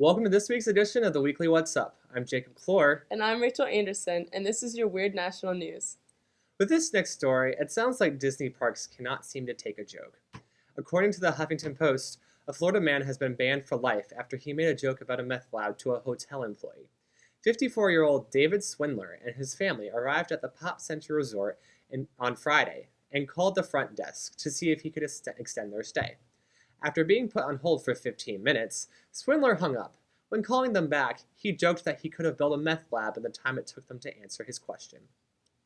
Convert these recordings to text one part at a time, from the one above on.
Welcome to this week's edition of the Weekly What's Up. I'm Jacob Clore. And I'm Rachel Anderson, and this is your Weird National News. With this next story, it sounds like Disney parks cannot seem to take a joke. According to the Huffington Post, a Florida man has been banned for life after he made a joke about a meth lab to a hotel employee. 54-year-old David Swindler and his family arrived at the Pop Century Resort on Friday and called the front desk to see if he could extend their stay. After being put on hold for 15 minutes, Swindler hung up. When calling them back, he joked that he could have built a meth lab in the time it took them to answer his question.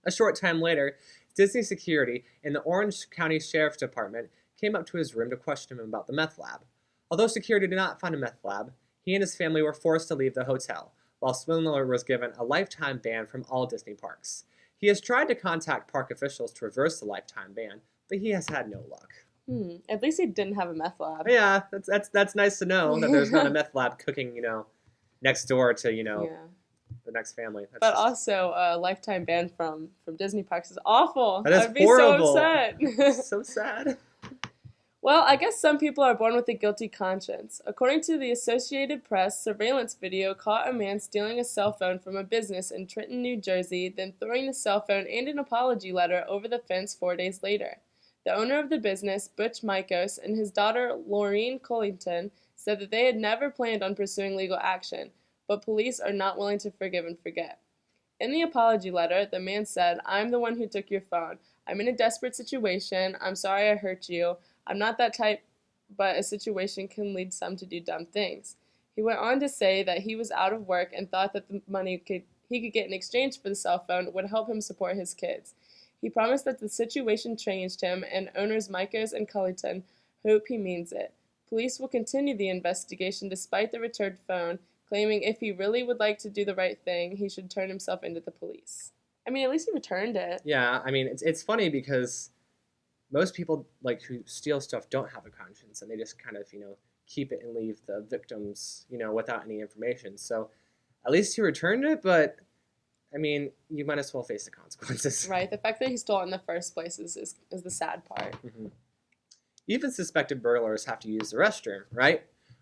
A short time later, Disney security in the Orange County Sheriff's Department came up to his room to question him about the meth lab. Although security did not find a meth lab, he and his family were forced to leave the hotel, while Swindler was given a lifetime ban from all Disney parks. He has tried to contact park officials to reverse the lifetime ban, but he has had no luck. At least he didn't have a meth lab. Yeah, that's nice to know that there's not a meth lab cooking, next door to, the next family. But also, a lifetime ban from Disney parks is awful. That is I'd be horrible. so upset. So sad. Well, I guess some people are born with a guilty conscience. According to the Associated Press, surveillance video caught a man stealing a cell phone from a business in Trenton, New Jersey, then throwing the cell phone and an apology letter over the fence 4 days later. The owner of the business, Butch Mikos, and his daughter, Laureen Collington, said that they had never planned on pursuing legal action, but police are not willing to forgive and forget. In the apology letter, the man said, "I'm the one who took your phone. I'm in a desperate situation. I'm sorry I hurt you. I'm not that type, but a situation can lead some to do dumb things." He went on to say that he was out of work and thought that the money he could get in exchange for the cell phone would help him support his kids. He promised that the situation changed him, and owners Mikos and Cullington hope he means it. Police will continue the investigation despite the returned phone, claiming if he really would like to do the right thing, he should turn himself into the police. I mean, at least he returned it. Yeah, I mean, it's funny because most people who steal stuff don't have a conscience, and they just kind of, keep it and leave the victims, without any information. So at least he returned it, but I mean, you might as well face the consequences. Right. The fact that he stole it in the first place is the sad part. Mm-hmm. Even suspected burglars have to use the restroom, right?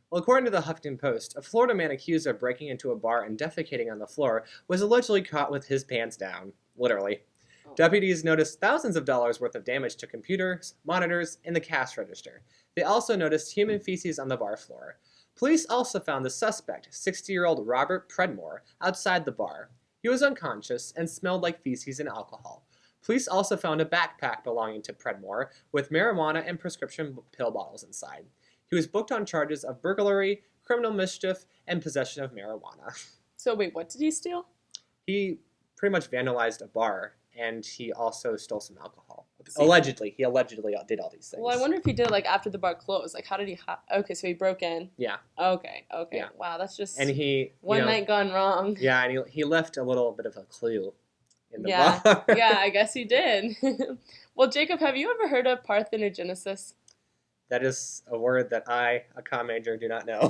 Well, according to the Huffington Post, a Florida man accused of breaking into a bar and defecating on the floor was allegedly caught with his pants down. Literally. Oh. Deputies noticed thousands of dollars worth of damage to computers, monitors, and the cash register. They also noticed human feces on the bar floor. Police also found the suspect, 60-year-old Robert Predmore, outside the bar. He was unconscious and smelled like feces and alcohol. Police also found a backpack belonging to Predmore with marijuana and prescription pill bottles inside. He was booked on charges of burglary, criminal mischief, and possession of marijuana. So wait, what did he steal? He pretty much vandalized a bar, and he also stole some alcohol. See, allegedly. He allegedly did all these things. Well, I wonder if he did it after the bar closed. How did he... Okay, so he broke in. Yeah. Okay. Yeah. Wow, that's just and he one night gone wrong. Yeah, and he left a little bit of a clue in the bar. Yeah, I guess he did. Well, Jacob, have you ever heard of parthenogenesis? That is a word that I, a comm major, do not know.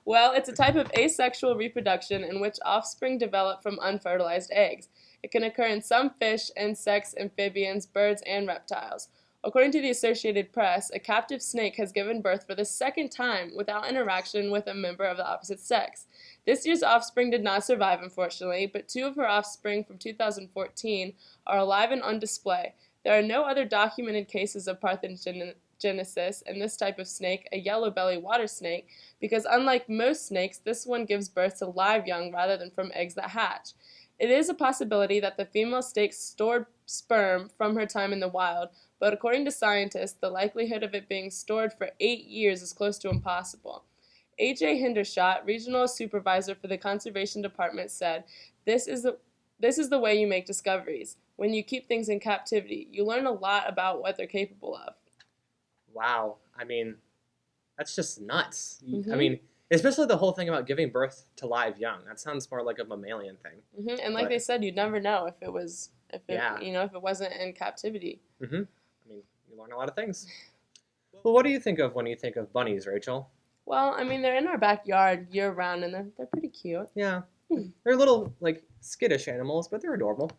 Well, it's a type of asexual reproduction in which offspring develop from unfertilized eggs. It can occur in some fish, insects, amphibians, birds, and reptiles. According to the Associated Press, a captive snake has given birth for the second time without interaction with a member of the opposite sex. This year's offspring did not survive, unfortunately, but 2 of her offspring from 2014 are alive and on display. There are no other documented cases of parthenogenesis in this type of snake, a yellow-bellied water snake, because unlike most snakes, this one gives birth to live young rather than from eggs that hatch. It is a possibility that the female snake stored sperm from her time in the wild, but according to scientists, the likelihood of it being stored for 8 years is close to impossible. A.J. Hendershot, regional supervisor for the Conservation Department, said, This is the way you make discoveries. When you keep things in captivity, you learn a lot about what they're capable of." Wow. I mean, that's just nuts. Mm-hmm. I mean, especially the whole thing about giving birth to live young. That sounds more like a mammalian thing. Mm-hmm. And like they said, you'd never know if it wasn't in captivity. Mm-hmm. I mean, you learn a lot of things. Well, what do you think of when you think of bunnies, Rachel? Well, I mean, they're in our backyard year-round, and they're pretty cute. Yeah. They're little, skittish animals, but they're adorable.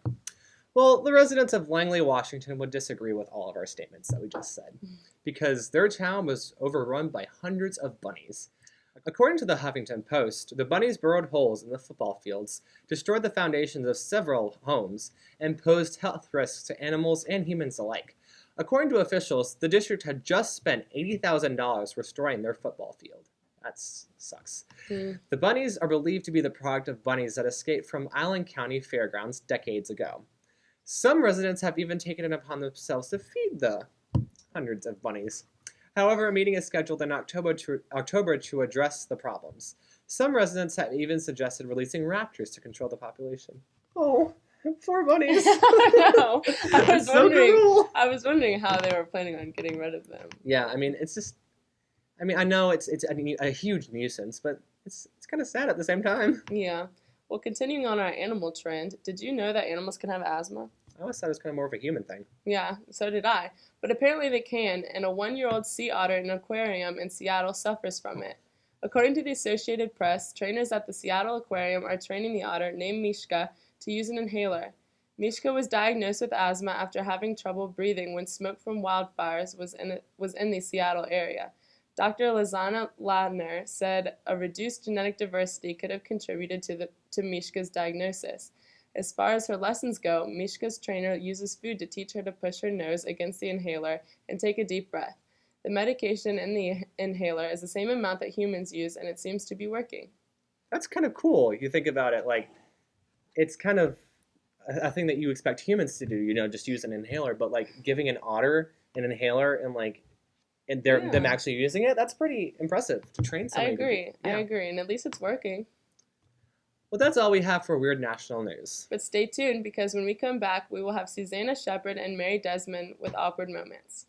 Well, the residents of Langley, Washington would disagree with all of our statements that we just said, because their town was overrun by hundreds of bunnies. A According to the Huffington Post, the bunnies burrowed holes in the football fields, destroyed the foundations of several homes, and posed health risks to animals and humans alike. According to officials, the district had just spent $80,000 restoring their football field. That sucks. The bunnies are believed to be the product of bunnies that escaped from Allen County Fairgrounds decades ago. Some residents have even taken it upon themselves to feed the hundreds of bunnies. However, a meeting is scheduled in October to address the problems. Some residents have even suggested releasing raptors to control the population. Oh, poor bunnies. I know. Cruel. I was wondering how they were planning on getting rid of them. Yeah, I mean, it's just, I know it's a huge nuisance, but it's kind of sad at the same time. Yeah. Well, continuing on our animal trend, did you know that animals can have asthma? I always thought it was kind of more of a human thing. Yeah, so did I. But apparently they can, and a 1-year-old sea otter in an aquarium in Seattle suffers from it. According to the Associated Press, trainers at the Seattle Aquarium are training the otter, named Mishka, to use an inhaler. Mishka was diagnosed with asthma after having trouble breathing when smoke from wildfires was in the Seattle area. Dr. Lizana Ladner said a reduced genetic diversity could have contributed to Mishka's diagnosis. As far as her lessons go, Mishka's trainer uses food to teach her to push her nose against the inhaler and take a deep breath. The medication in the inhaler is the same amount that humans use, and it seems to be working. That's kind of cool. You think about it, like, it's kind of a thing that you expect humans to do, just use an inhaler, but like giving an otter an inhaler and them actually using it, that's pretty impressive to train somebody. I agree, and at least it's working. Well, that's all we have for Weird National News. But stay tuned, because when we come back, we will have Susanna Shepherd and Mary Desmond with Awkward Moments.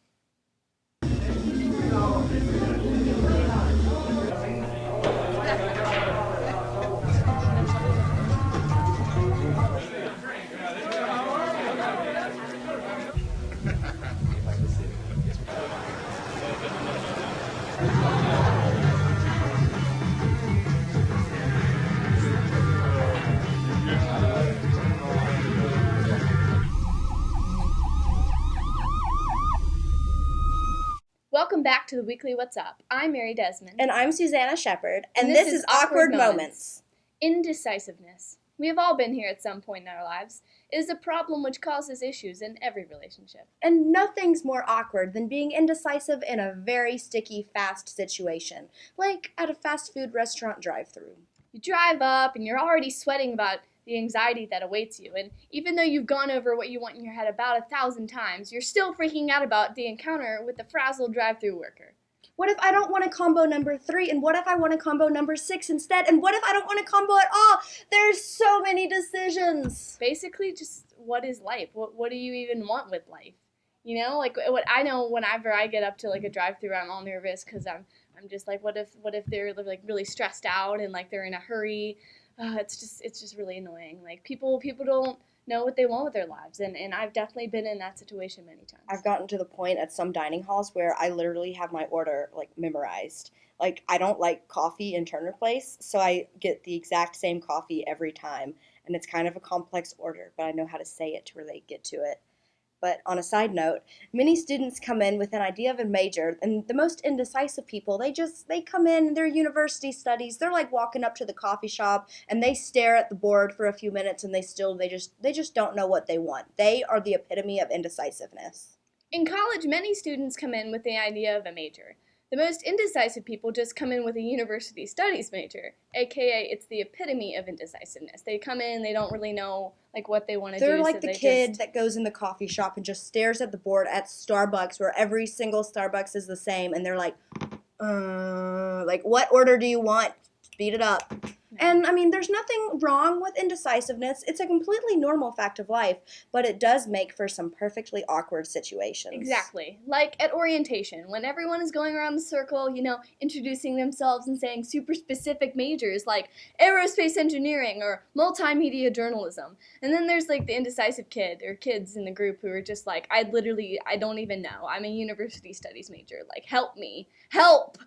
Welcome back to the weekly What's Up. I'm Mary Desmond. And I'm Susanna Shepherd, and this is Awkward Moments. Indecisiveness. We have all been here at some point in our lives. It is a problem which causes issues in every relationship. And nothing's more awkward than being indecisive in a very sticky, fast situation, like at a fast food restaurant drive-thru. You drive up and you're already sweating about the anxiety that awaits you, and even though you've gone over what you want in your head about 1,000 times, you're still freaking out about the encounter with the frazzled drive-thru worker. What if I don't want a combo number 3, and what if I want a combo number 6 instead, and what if I don't want a combo at all? There's so many decisions. Basically, just what is life? What do you even want with life? Like what I know whenever I get up to like a drive-thru, I'm all nervous because I'm just like, what if they're like really stressed out and like they're in a hurry? It's just really annoying. Like people don't know what they want with their lives, and I've definitely been in that situation many times. I've gotten to the point at some dining halls where I literally have my order like memorized. Like, I don't like coffee in Turner Place, so I get the exact same coffee every time, and it's kind of a complex order, but I know how to say it to really get to it. But on a side note, many students come in with an idea of a major, and the most indecisive people, they come in their university studies, they're like walking up to the coffee shop, and they stare at the board for a few minutes, and they just don't know what they want. They are the epitome of indecisiveness. In college, many students come in with the idea of a major. The most indecisive people just come in with a university studies major, aka it's the epitome of indecisiveness. They come in, they don't really know like what they want to do. They're like the kid that goes in the coffee shop and just stares at the board at Starbucks, where every single Starbucks is the same, and they're like what order do you want? Speed it up. And, I mean, there's nothing wrong with indecisiveness. It's a completely normal fact of life, but it does make for some perfectly awkward situations. Exactly. Like at orientation, when everyone is going around the circle, introducing themselves and saying super specific majors like aerospace engineering or multimedia journalism. And then there's like the indecisive kid or kids in the group who are just like, I don't even know. I'm a university studies major. Like, help me. Help!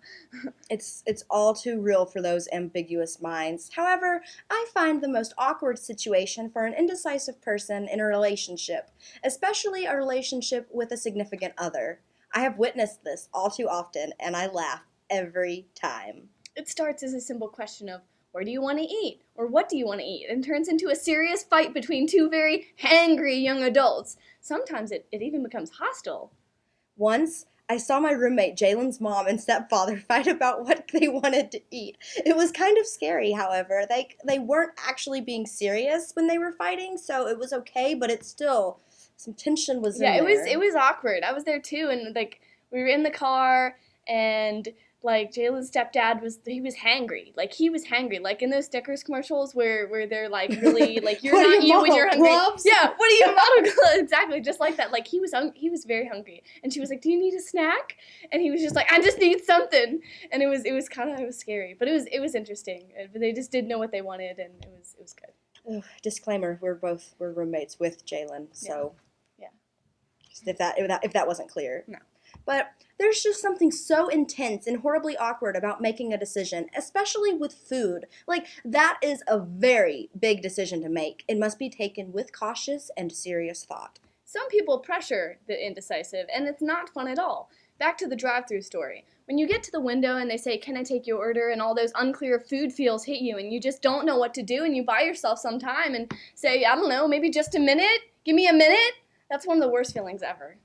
It's all too real for those ambiguous minds. However, I find the most awkward situation for an indecisive person in a relationship, especially a relationship with a significant other. I have witnessed this all too often, and I laugh every time. It starts as a simple question of, where do you want to eat? Or what do you want to eat? And turns into a serious fight between two very hangry young adults. Sometimes it even becomes hostile. Once, I saw my roommate Jalen's mom and stepfather fight about what they wanted to eat. It was kind of scary, however. They weren't actually being serious when they were fighting, so it was okay, but it's still, some tension was in there. Yeah, it was awkward. I was there too, and like we were in the car, and like Jalen's stepdad was hangry. Like he was hangry. Like in those Snickers commercials where they're like really like you're not you when you're hungry. Gloves? Yeah, what do you model gloves? Exactly, just like that. Like he was very hungry, and she was like, "Do you need a snack?" And he was just like, "I just need something." And it was scary, but it was interesting. They just didn't know what they wanted, and it was good. Ugh, disclaimer: we're roommates with Jalen, so Yeah. Just if that wasn't clear. No. But there's just something so intense and horribly awkward about making a decision, especially with food. Like, that is a very big decision to make. It must be taken with cautious and serious thought. Some people pressure the indecisive, and it's not fun at all. Back to the drive-thru story. When you get to the window and they say, "Can I take your order?" and all those unclear food feels hit you, and you just don't know what to do, and you buy yourself some time and say, "I don't know, maybe just a minute? Give me a minute?" That's one of the worst feelings ever.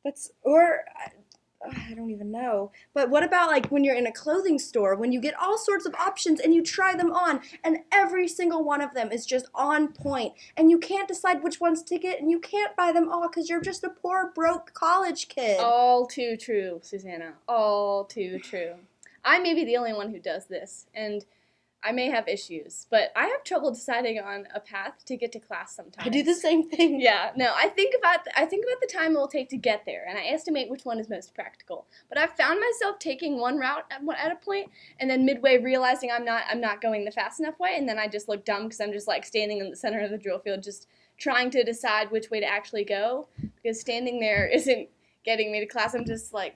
I don't even know. But what about like when you're in a clothing store, when you get all sorts of options and you try them on and every single one of them is just on point and you can't decide which ones to get and you can't buy them all because you're just a poor, broke college kid. All too true, Susanna. All too true. I may be the only one who does this, and I may have issues, but I have trouble deciding on a path to get to class sometimes. I do the same thing. Yeah, no, I think about the time it will take to get there, and I estimate which one is most practical. But I've found myself taking one route at a point, and then midway realizing I'm not going the fast enough way, and then I just look dumb because I'm just like standing in the center of the drill field, just trying to decide which way to actually go, because standing there isn't getting me to class. I'm just like,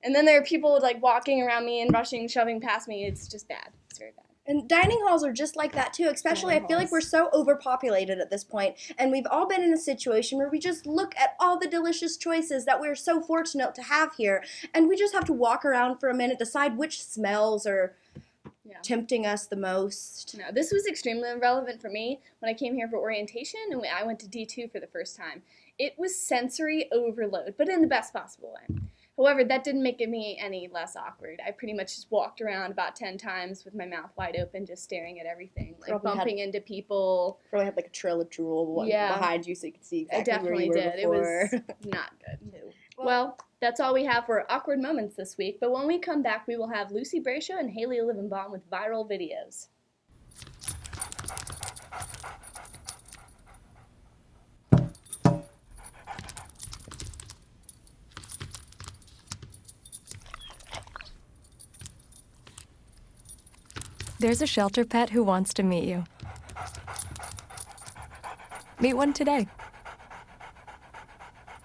And then there are people like walking around me and rushing, shoving past me. It's just bad. It's very bad. And dining halls are just like that too, especially I feel like we're so overpopulated at this point, and we've all been in a situation where we just look at all the delicious choices that we're so fortunate to have here, and we just have to walk around for a minute, decide which smells are tempting us the most. No, this was extremely relevant for me when I came here for orientation, and I went to D2 for the first time. It was sensory overload, but in the best possible way. However, that didn't make me any less awkward. I pretty much just walked around about 10 times with my mouth wide open, just staring at everything, like bumping into people. Probably had like a trail of drool behind you so you could see exactly where you were before. It was not good. No. Well, that's all we have for awkward moments this week, but when we come back, we will have Lucy Brascia and Haley Livenbaum with viral videos. There's a shelter pet who wants to meet you. Meet one today.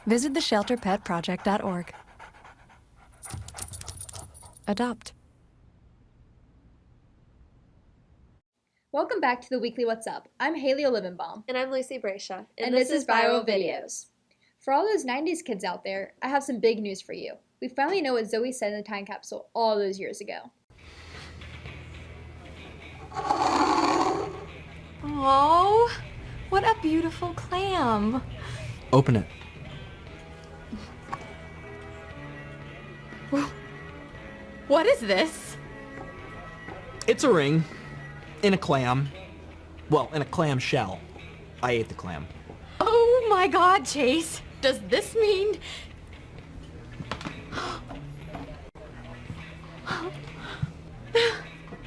Visit theshelterpetproject.org. Adopt. Welcome back to the Weekly What's Up. I'm Haley Livenbaum. And I'm Lucy Brascia. And this is Viral Videos. For all those 90s kids out there, I have some big news for you. We finally know what Zoe said in the time capsule all those years ago. Oh, what a beautiful clam. Open it. What is this? It's a ring. In a clam. Well, in a clam shell. I ate the clam. Oh my God, Chase. Does this mean...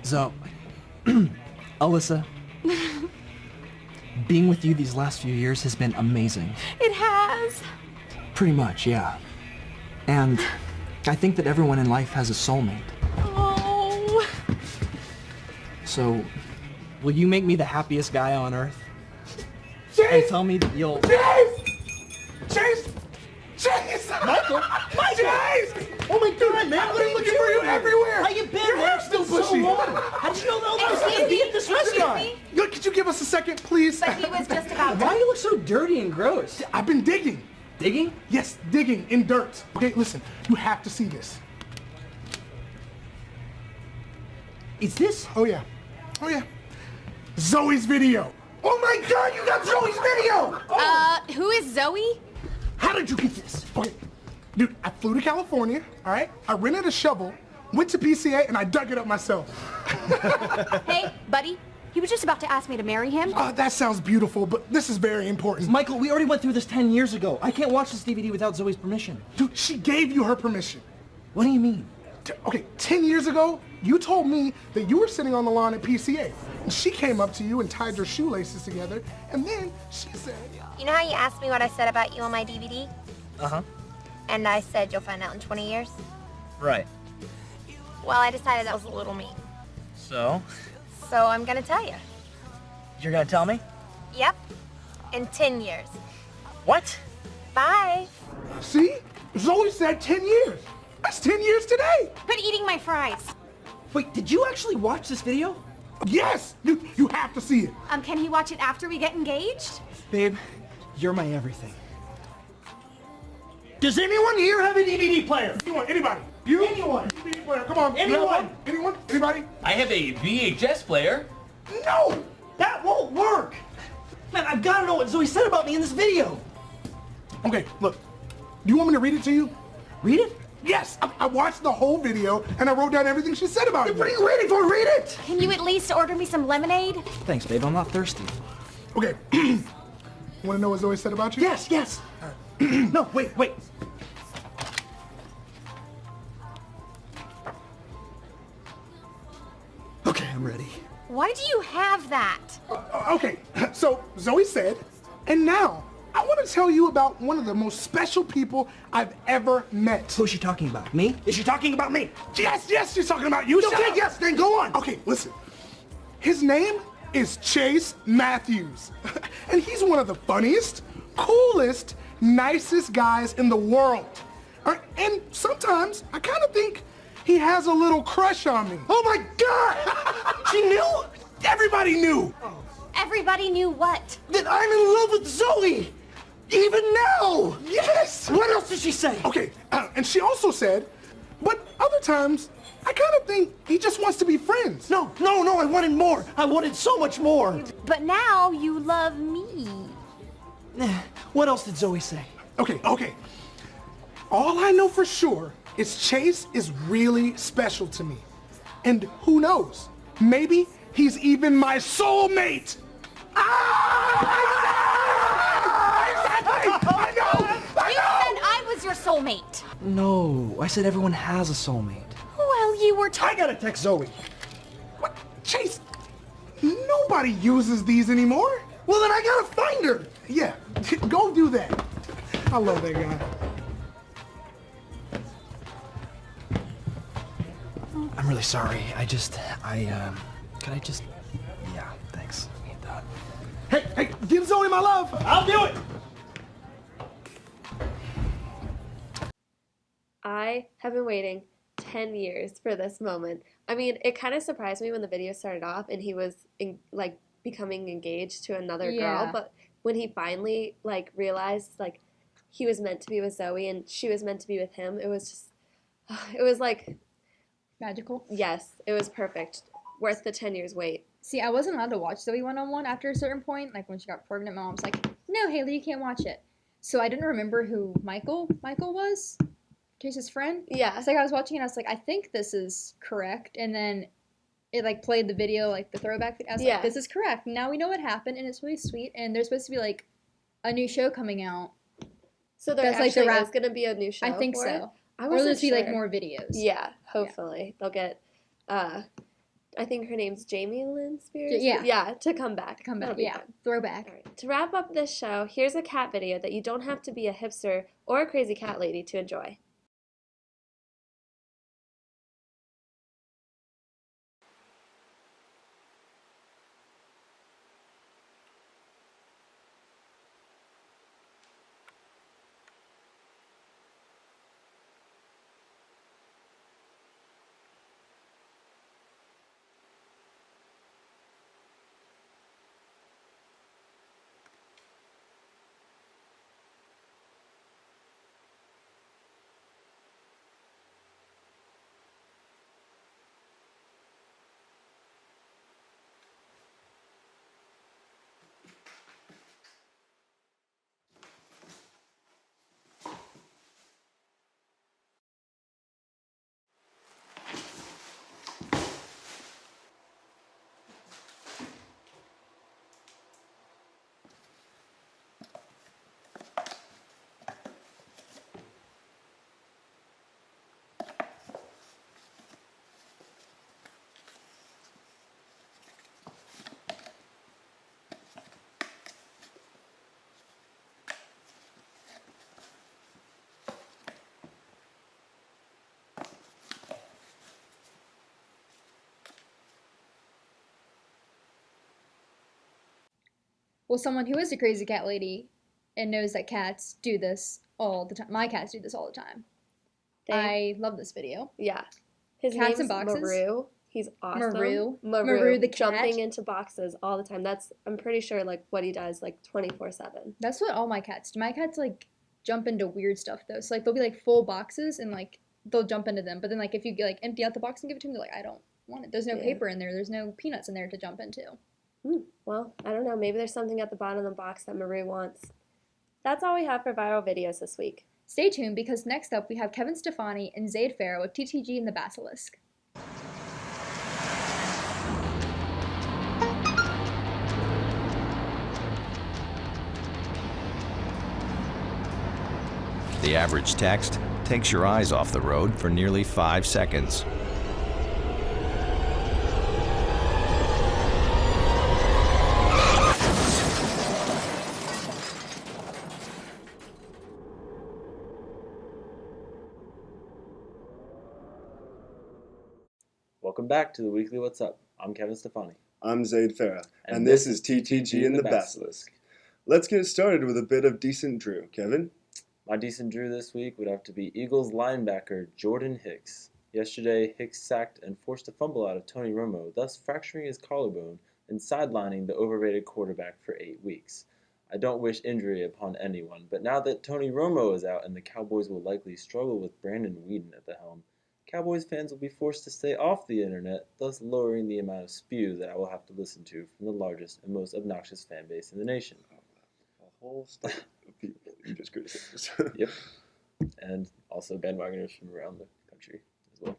So, Alyssa, being with you these last few years has been amazing. It has. Pretty much, yeah. And I think that everyone in life has a soulmate. Oh. So, will you make me the happiest guy on earth? Chase! And tell me that you'll... Chase! Chase! Michael! Chase! Oh my God, man! I've been looking for you everywhere! How you been, Your man? hair's still bushy! How did you know that was going to be at this restaurant? Look, could you give us a second, please? But he was just about Why do you look so dirty and gross? I've been digging. Digging? Yes, digging in dirt. Okay, listen, you have to see this. is this? Oh yeah. Oh yeah. Zoe's video. Oh my God, you got Zoe's video! Oh. Who is Zoe? How did you get this? Okay, dude, I flew to California, all right? I rented a shovel, went to PCA, and I dug it up myself. Hey, buddy. He was just about to ask me to marry him. That sounds beautiful, but this is very important. Michael, we already went through this 10 years ago. I can't watch this DVD without Zoe's permission. Dude, she gave you her permission. What do you mean? Okay, 10 years ago, you told me that you were sitting on the lawn at PCA. And she came up to you and tied your shoelaces together, and then she said... You know how you asked me what I said about you on my DVD? Uh-huh. And I said you'll find out in 20 years? Right. Well, I decided that was a little mean. So? So I'm gonna tell you. You're gonna tell me? Yep. In 10 years. What? Bye. See? Zoe said 10 years. That's 10 years today. Quit eating my fries. Wait, did you actually watch this video? Yes, you have to see it. Can he watch it after we get engaged? Babe, you're my everything. Does anyone here have a DVD player? Anyone? Anybody? You? Anyone? DVD player. Come on. Anyone? Anyone? Anybody? I have a VHS player. No! That won't work! Man, I've gotta know what Zoe said about me in this video. Okay, look. Do you want me to read it to you? Read it? Yes, I watched the whole video and I wrote down everything she said about it. What are you waiting for? Read it! Can you at least order me some lemonade? Thanks, babe. I'm not thirsty. Okay. You want to know what Zoe said about you? Yes, yes. No, wait. Okay, I'm ready. Why do you have that? Okay, so Zoe said, and now I want to tell you about one of the most special people I've ever met. Who's she talking about? Me? Is she talking about me? Yes, she's talking about you. Okay, yes, then go on. Okay, listen. His name is Chase Matthews. And he's one of the funniest, coolest, nicest guys in the world. And sometimes I kind of think he has a little crush on me. Oh my God! She knew? Everybody knew. Everybody knew what? That I'm in love with Zoe! Even now! Yes! What else did she say? Okay, and she also said, but other times, I kind of think he just wants to be friends. No, I wanted more. I wanted so much more. But now you love me. What else did Zoe say? Okay. All I know for sure is Chase is really special to me. And who knows, maybe he's even my soulmate. I know! You said I was your soulmate. No, I said everyone has a soulmate. Well, you were I gotta text Zoe. What? Chase, nobody uses these anymore. Well, then I gotta find her. Yeah, go do that. I love that guy. I'm really sorry. Could I just... Yeah, thanks. I need that. Hey, give Zoe my love. I'll do it! I have been waiting 10 years for this moment. I mean, it kind of surprised me when the video started off and he was becoming engaged to another girl, but when he finally realized he was meant to be with Zoe and she was meant to be with him, it was just it was Magical. yes, it was perfect. Worth the 10 years wait. See, I wasn't allowed to watch Zoe one-on-one after a certain point. Like when she got pregnant, my mom was like, "No, Haley, you can't watch it." So I didn't remember who Michael was, Chase's friend. Yeah. So I was watching and I was like, I think this is correct. And then it played the video, the throwback. I was like, this is correct. Now we know what happened, and it's really sweet. And there's supposed to be a new show coming out. So there actually is going to be a new show. I think for so. It? I Or wasn't there'll be sure. more videos. Yeah, hopefully they'll get. I think her name's Jamie Lynn Spears. Yeah, to come back. That'll be fun. Throwback. All right. To wrap up this show, here's a cat video that you don't have to be a hipster or a crazy cat lady to enjoy. Well, someone who is a crazy cat lady and knows that cats do this all the time. My cats do this all the time. I love this video. Yeah. His Cats name's in boxes. Maru. He's awesome. Maru the cat. Jumping into boxes all the time. That's, I'm pretty sure, like, what he does, like, 24/7. That's what all my cats do. My cats, like, jump into weird stuff, though. So, like, they'll be, like, full boxes, and, like, they'll jump into them. But then, like, if you, like, empty out the box and give it to them, they're like, I don't want it. There's no paper in there. There's no peanuts in there to jump into. Well, I don't know. Maybe there's something at the bottom of the box that Maru wants. That's all we have for viral videos this week. Stay tuned, because next up we have Kevin Stefani and Zayd Farah with TTG and the Basilisk. The average text takes your eyes off the road for nearly 5 seconds. Welcome back to the Weekly What's Up. I'm Kevin Stefani. I'm Zayd Farah, and this is TTG and the Basilisk. Let's get started with a bit of decent Drew. Kevin? My decent Drew this week would have to be Eagles linebacker Jordan Hicks. Yesterday, Hicks sacked and forced a fumble out of Tony Romo, thus fracturing his collarbone and sidelining the overrated quarterback for 8 weeks. I don't wish injury upon anyone, but now that Tony Romo is out and the Cowboys will likely struggle with Brandon Weeden at the helm, Cowboys fans will be forced to stay off the internet, thus lowering the amount of spew that I will have to listen to from the largest and most obnoxious fan base in the nation. A whole state of people you just criticized. Yep. And also bandwagoners from around the country as well.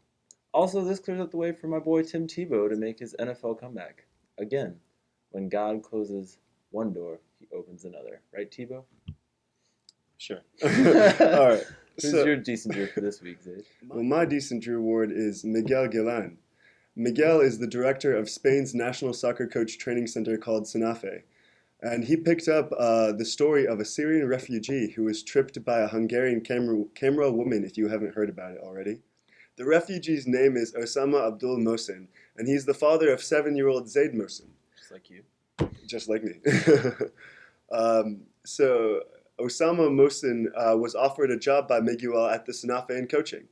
Also, this clears up the way for my boy Tim Tebow to make his NFL comeback. Again, when God closes one door, he opens another. Right, Tebow? Sure. All right. Who's your decent Drew for this week, Zayd? Well, my decent Drew award is Miguel Guillen. Miguel is the director of Spain's national soccer coach training center called Senafe. And he picked up the story of a Syrian refugee who was tripped by a Hungarian camera woman, if you haven't heard about it already. The refugee's name is Osama Abdul Mohsen, and he's the father of 7-year-old Zayd Mohsen. Just like you. Just like me. So Osama Mohsen was offered a job by Miguel at the Senafe in coaching.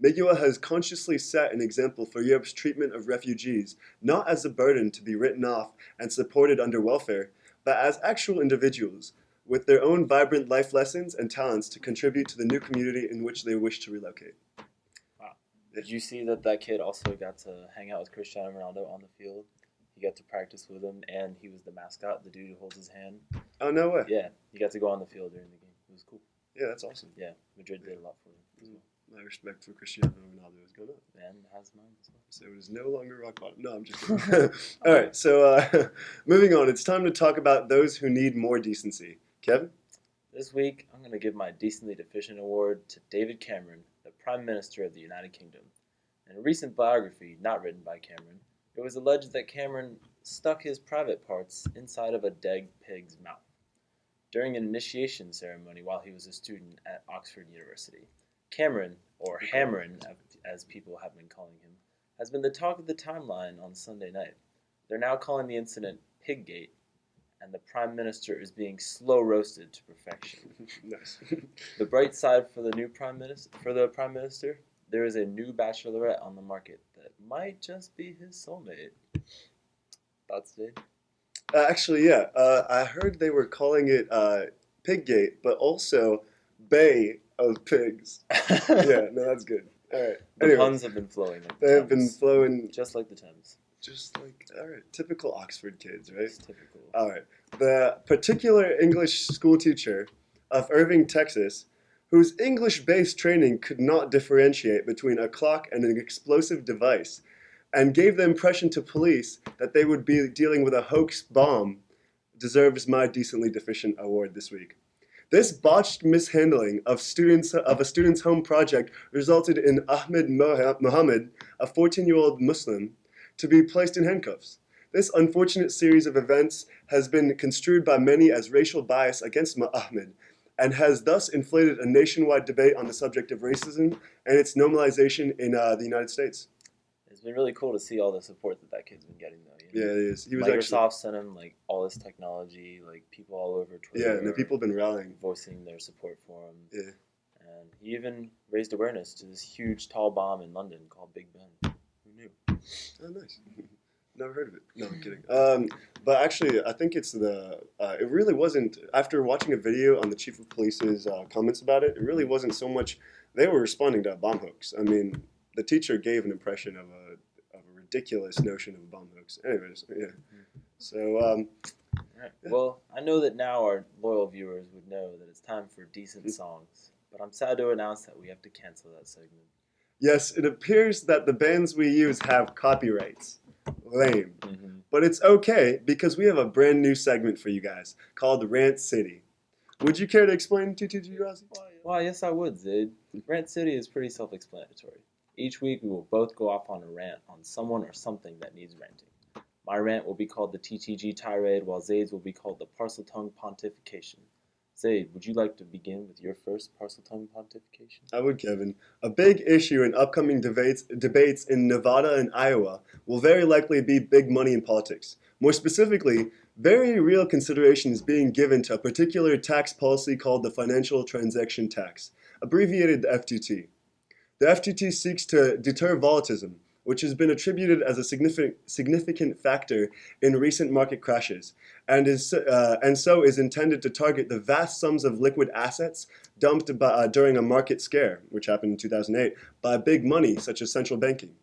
Miguel has consciously set an example for Europe's treatment of refugees, not as a burden to be written off and supported under welfare, but as actual individuals with their own vibrant life lessons and talents to contribute to the new community in which they wish to relocate. Wow. Did you see that kid also got to hang out with Cristiano Ronaldo on the field? He got to practice with him, and he was the mascot, the dude who holds his hand. Oh, no way. Yeah, he got to go on the field during the game. It was cool. Yeah, that's awesome. Yeah, Madrid did a lot for him as well. My respect for Cristiano Ronaldo is going up. And has mine as well. So it is no longer rock bottom. No, I'm just kidding. All right, so moving on. It's time to talk about those who need more decency. Kevin? This week, I'm going to give my Decently Deficient Award to David Cameron, the Prime Minister of the United Kingdom. In a recent biography, not written by Cameron, it was alleged that Cameron stuck his private parts inside of a dead pig's mouth during an initiation ceremony while he was a student at Oxford University. Cameron, or Hammerin, as people have been calling him, has been the talk of the timeline on Sunday night. They're now calling the incident Piggate, and the Prime Minister is being slow roasted to perfection. Nice. The bright side for the Prime Minister, there is a new bachelorette on the market that might just be his soulmate. Thoughts, Dave? Actually, yeah. I heard they were calling it Piggate, but also Bay of Pigs. Yeah, no, that's good. All right. The puns have been flowing. Like they have been flowing. Just like the Thames. Just like, all right, typical Oxford kids, right? It's typical. All right. The particular English school teacher of Irving, Texas, whose English-based training could not differentiate between a clock and an explosive device, and gave the impression to police that they would be dealing with a hoax bomb, deserves my Decently Deficient Award this week. This botched mishandling of a student's home project resulted in Ahmed Mohammed, a 14-year-old Muslim, to be placed in handcuffs. This unfortunate series of events has been construed by many as racial bias against Ahmed, and has thus inflated a nationwide debate on the subject of racism and its normalization in the United States. It's been really cool to see all the support that kid's been getting, though. Yeah, it is. He was Microsoft sent him like all this technology, like people all over Twitter. Yeah, and the people have been rallying, voicing their support for him. Yeah. And he even raised awareness to this huge tall bomb in London called Big Ben. Who knew? Oh, nice. Never heard of it. No, I'm kidding. But actually, I think it's it really wasn't, after watching a video on the chief of police's comments about it, it really wasn't so much, they were responding to bomb hoax. I mean, the teacher gave an impression of a ridiculous notion of a bomb hoax. Anyways, yeah. So, Right. Well, I know that now our loyal viewers would know that it's time for decent songs, but I'm sad to announce that we have to cancel that segment. yes, it appears that the bands we use have copyrights. Lame. But it's okay, because we have a brand new segment for you guys called Rant City. Would you care to explain, TTG Rossi? Well, yes, I would, Zayd. Rant City is pretty self-explanatory. Each week we will both go off on a rant on someone or something that needs ranting. My rant will be called the TTG tirade, while Zayd's will be called the parcel-tongue pontification. Zayd, would you like to begin with your first parcel-tongue pontification? I would, Kevin. A big issue in upcoming debates in Nevada and Iowa will very likely be big money in politics. More specifically, very real consideration is being given to a particular tax policy called the Financial Transaction Tax, abbreviated the FTT. The FTT seeks to deter volatilism, which has been attributed as a significant factor in recent market crashes, and so is intended to target the vast sums of liquid assets dumped during a market scare, which happened in 2008, by big money such as central banking.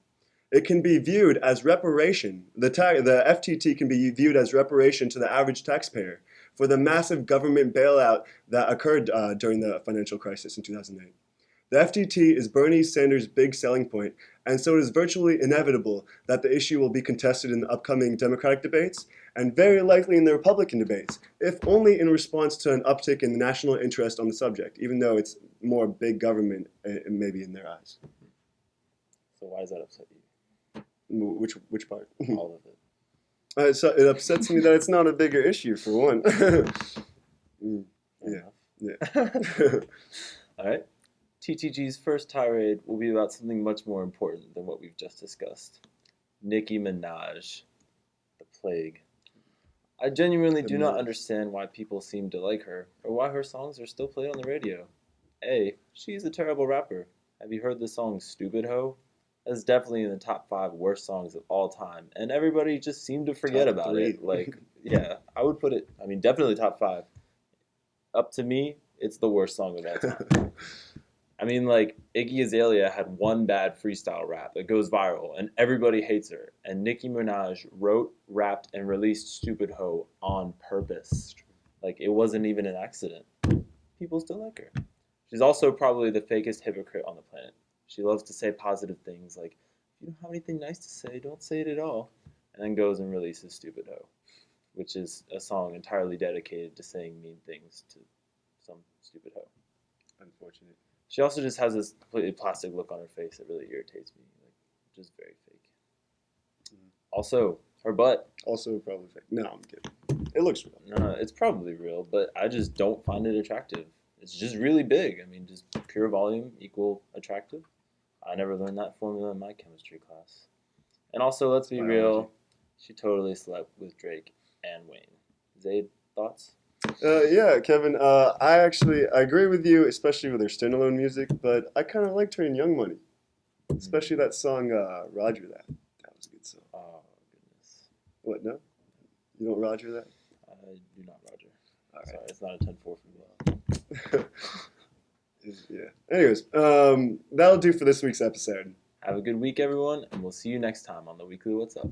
It can be viewed as reparation. The FTT can be viewed as reparation to the average taxpayer for the massive government bailout that occurred during the financial crisis in 2008. The FTT is Bernie Sanders' big selling point, and so it is virtually inevitable that the issue will be contested in the upcoming Democratic debates, and very likely in the Republican debates, if only in response to an uptick in the national interest on the subject, even though it's more big government, maybe in their eyes. So why does that upset you? Which part? All of it. So it upsets me that it's not a bigger issue, for one. Yeah. All right. TTG's first tirade will be about something much more important than what we've just discussed. Nicki Minaj, the plague. I genuinely do not understand why people seem to like her, or why her songs are still played on the radio. A, she's a terrible rapper. Have you heard the song Stupid Ho? That's definitely in the top 5 worst songs of all time, and everybody just seemed to forget Top about 3. it. Like, yeah, I would put it, definitely top 5. Up to me, it's the worst song of all time. I mean, like, Iggy Azalea had one bad freestyle rap that goes viral, and everybody hates her. And Nicki Minaj wrote, rapped, and released Stupid Ho on purpose. Like, it wasn't even an accident. People still like her. She's also probably the fakest hypocrite on the planet. She loves to say positive things like, if you don't have anything nice to say, don't say it at all. And then goes and releases Stupid Ho, which is a song entirely dedicated to saying mean things to some stupid ho. Unfortunate. She also just has this completely plastic look on her face that really irritates me, like, just very fake. Also, her butt. Also probably fake. No, I'm kidding. It looks real. No, it's probably real, but I just don't find it attractive. It's just really big. I mean, just pure volume equal attractive. I never learned that formula in my chemistry class. And also, let's be real, she totally slept with Drake and Wayne. Zayd, thoughts? Yeah, Kevin, I agree with you, especially with her standalone music, but I kind of liked her in Young Money. Especially that song, Roger That. That was a good song. Oh, goodness. What, no? You don't Roger that? I do not Roger. Right. Sorry, it's not a 10-4 for me. Yeah. Anyways, that'll do for this week's episode. Have a good week, everyone, and we'll see you next time on the Weekly What's Up.